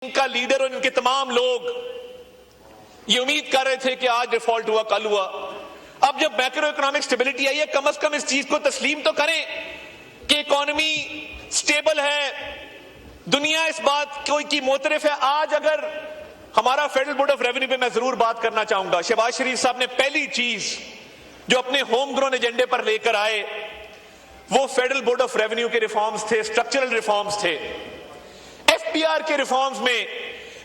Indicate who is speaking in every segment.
Speaker 1: इनका लीडर और इनके तमाम लोग ये उम्मीद कर रहे थे कि आज डिफॉल्ट हुआ, कल हुआ। अब जब मैक्रो इकोनॉमिक स्टेबिलिटी आई है, कम से कम इस चीज को तस्लीम तो करें कि इकोनॉमी स्टेबल है, दुनिया इस बात की मोतरफ है। आज अगर हमारा फेडरल बोर्ड ऑफ रेवेन्यू पे मैं जरूर बात करना चाहूंगा। शहबाज शरीफ साहब ने पहली चीज जो अपने होम ग्रोन एजेंडे पर लेकर आए वो फेडरल बोर्ड ऑफ रेवेन्यू के रिफॉर्म्स थे, स्ट्रक्चरल रिफॉर्म्स थे। एफपीआर के रिफॉर्म्स में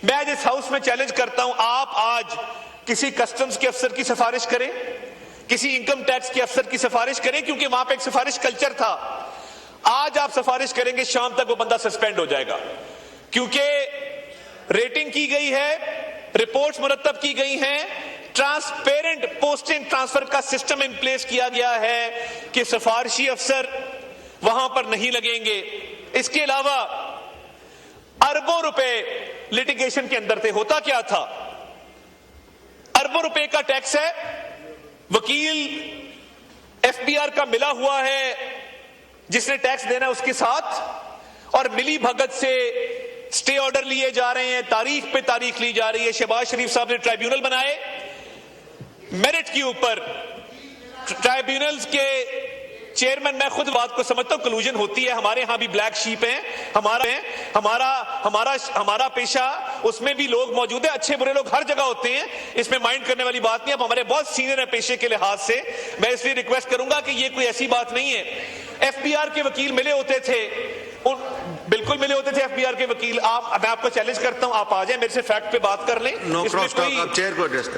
Speaker 1: मैं आज इस हाउस में चैलेंज करता हूं, आप आज किसी कस्टम्स के अफसर की सिफारिश करें, किसी इनकम टैक्स के अफसर की सिफारिश करें, क्योंकि वहां पे एक सिफारिश कल्चर था। आज आप सिफारिश करेंगे, शाम तक वो बंदा सस्पेंड हो जाएगा, क्योंकि रेटिंग की गई है, रिपोर्ट्स मुरतब की गई हैं, ट्रांसपेरेंट पोस्टिंग ट्रांसफर का सिस्टम इन प्लेस किया गया है कि सिफारिशी अफसर वहां पर नहीं लगेंगे। इसके अलावा अरबों रुपए लिटिगेशन के अंदर थे। होता क्या था, अरबों रुपए का टैक्स है, वकील एफबीआर का मिला हुआ है जिसने टैक्स देना है उसके साथ, और मिली भगत से स्टे ऑर्डर लिए जा रहे हैं, तारीख पे तारीख ली जा रही है। शहबाज शरीफ साहब ने ट्राइब्यूनल बनाए, मेरिट के ऊपर ट्राइब्यूनल्स के चेयरमैन, मैं खुद बात को समझता हूं कलूजन होती है, हमारे यहां भी ब्लैक शीप हैं, हमारा पेशा, उसमें भी लोग मौजूद है, अच्छे बुरे लोग हर जगह होते हैं, इसमें माइंड करने वाली बात नहीं। अब हमारे बहुत सीनियर है पेशे के लिहाज से, मैं इसलिए रिक्वेस्ट करूंगा कि ये कोई ऐसी बात नहीं है। एफबीआर के वकील मिले होते थे, बिल्कुल मिले होते थे एफबीआर के वकील। मैं आपको चैलेंज करता हूं, आप आ जाएं, मेरे से फैक्ट पे बात कर लें।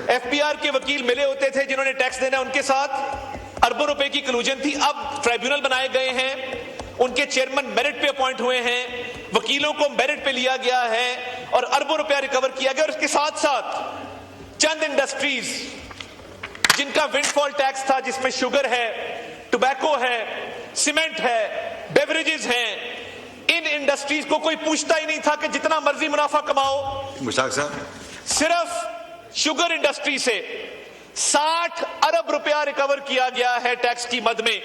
Speaker 1: एफबीआर के वकील मिले होते थे जिन्होंने टैक्स देना, उनके साथ अरबों रुपए की कलूजन थी। अब ट्राइब्यूनल बनाए गए हैं, उनके चेयरमैन मेरिट पे अपॉइंट हुए हैं, वकीलों को मेरिट पे लिया गया है और अरबों रुपया रिकवर किया गया। और इसके साथ साथ चंद इंडस्ट्रीज जिनका विंडफॉल टैक्स था, जिसमें शुगर है, टोबैको है, सीमेंट है, बेवरेजेस हैं, इन इंडस्ट्रीज को कोई पूछता ही नहीं था कि जितना मर्जी मुनाफा कमाओ। मुश्ताक साहब, सिर्फ शुगर इंडस्ट्री से 60 अरब रुपया रिकवर किया गया है टैक्स की मद में।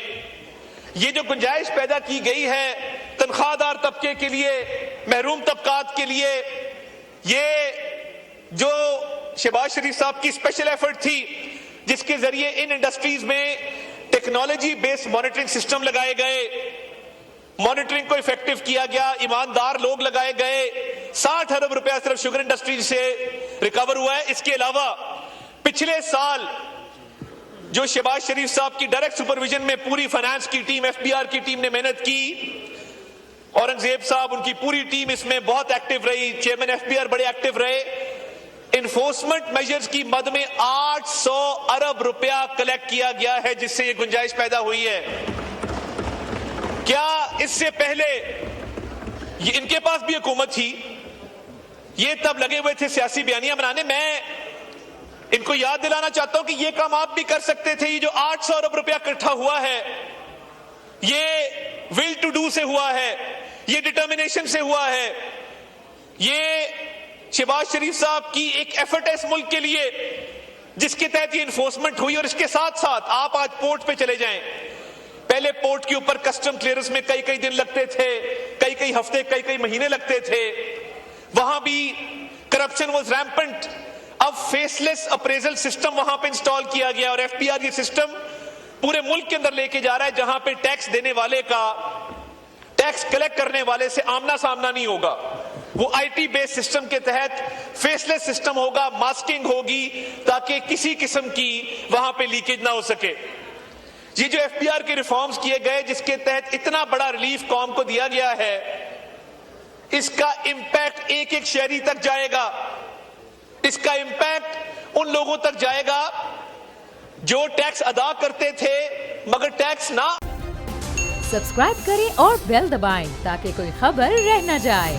Speaker 1: ये जो गुंजाइश पैदा की गई है तनख्वाहदार तबके के लिए, महरूम तबकात के लिए, ये जो शहबाज शरीफ साहब की स्पेशल एफर्ट थी जिसके जरिए इन इंडस्ट्रीज में टेक्नोलॉजी बेस्ड मॉनिटरिंग सिस्टम लगाए गए, मॉनिटरिंग को इफेक्टिव किया गया, ईमानदार लोग लगाए गए, 60 अरब रुपया सिर्फ शुगर इंडस्ट्री से रिकवर हुआ है। इसके अलावा पिछले साल जो शहबाज शरीफ साहब की डायरेक्ट सुपरविजन में पूरी फाइनेंस की टीम, एफबीआर की टीम ने मेहनत की, औरंगजेब साहब उनकी पूरी टीम इसमें बहुत एक्टिव रही, चेयरमैन एफबीआर बड़े एक्टिव रहे। इन्फोर्समेंट मेजर्स की मद में 800 अरब रुपया कलेक्ट किया गया है, जिससे ये गुंजाइश पैदा हुई है। क्या इससे पहले ये इनके पास भी हुकूमत थी, ये तब लगे हुए थे सियासी बयानियां बनाने। मैं इनको याद दिलाना चाहता हूं कि ये काम आप भी कर सकते थे। ये जो 800 अरब रुपया इकट्ठा हुआ है, ये विल टू डू से हुआ है, ये डिटर्मिनेशन से हुआ है, ये शहबाज शरीफ साहब की एक एफर्ट है इस मुल्क के लिए जिसके तहत ये इन्फोर्समेंट हुई। और इसके साथ साथ आप आज पोर्ट पे चले जाएं, पहले पोर्ट के ऊपर कस्टम क्लियरेंस में कई कई दिन लगते थे, कई कई हफ्ते, कई कई महीने लगते थे, वहां भी करप्शन वाज रैम्पेंट। अब फेसलेस अप्रेजल सिस्टम वहां पे इंस्टॉल किया गया और एफबीआर ये सिस्टम पूरे मुल्क के अंदर लेके जा रहा है, जहां पे टैक्स देने वाले का टैक्स कलेक्ट करने वाले से आमना सामना नहीं होगा। वो आईटी बेस्ड सिस्टम के तहत फेसलेस सिस्टम होगा, मास्किंग होगी, ताकि किसी किस्म की वहां पे लीकेज ना हो सके। ये जो एफबीआर के रिफॉर्म्स किए गए जिसके तहत इतना बड़ा रिलीफ कौम को दिया गया है, इसका इंपैक्ट एक एक शहरी तक जाएगा। इसका इंपैक्ट उन लोगों तक जाएगा जो टैक्स अदा करते थे मगर टैक्स ना।
Speaker 2: सब्सक्राइब करें और बेल दबाएं ताकि कोई खबर रह न जाए।